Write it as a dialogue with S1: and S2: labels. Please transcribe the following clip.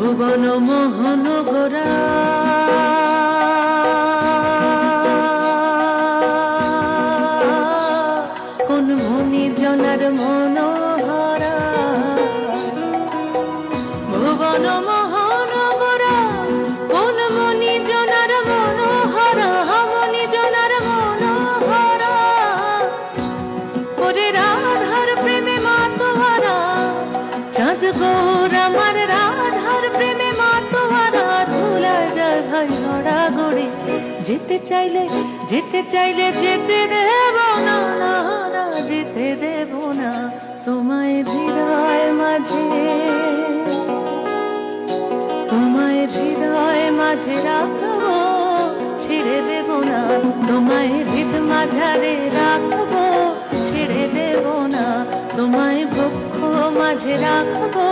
S1: ভুবন মোহন গোরা কোন মনি জনার মনোহরা ভুবন মোহন গোরা কোন মনি জনার মনোহরা মনি জনার মনোহরা ওরে রাধার প্রেমে মাতোহারা চাঁদ গৌর আমার রাধার প্রেমে মাতোহারা ধুলা যায় ভাই লড়া গড়ি যেতে চাইলে যেতে দেব না না না যেতে দেব না তোমায় হৃদয় মাঝে তোমায় হৃদয় মাঝে রাখবো ছেড়ে দেব না তোমায় হৃদ মাঝারে রাখবো ছেড়ে দেব না তোমায় বক্ষ মাঝে রাখবো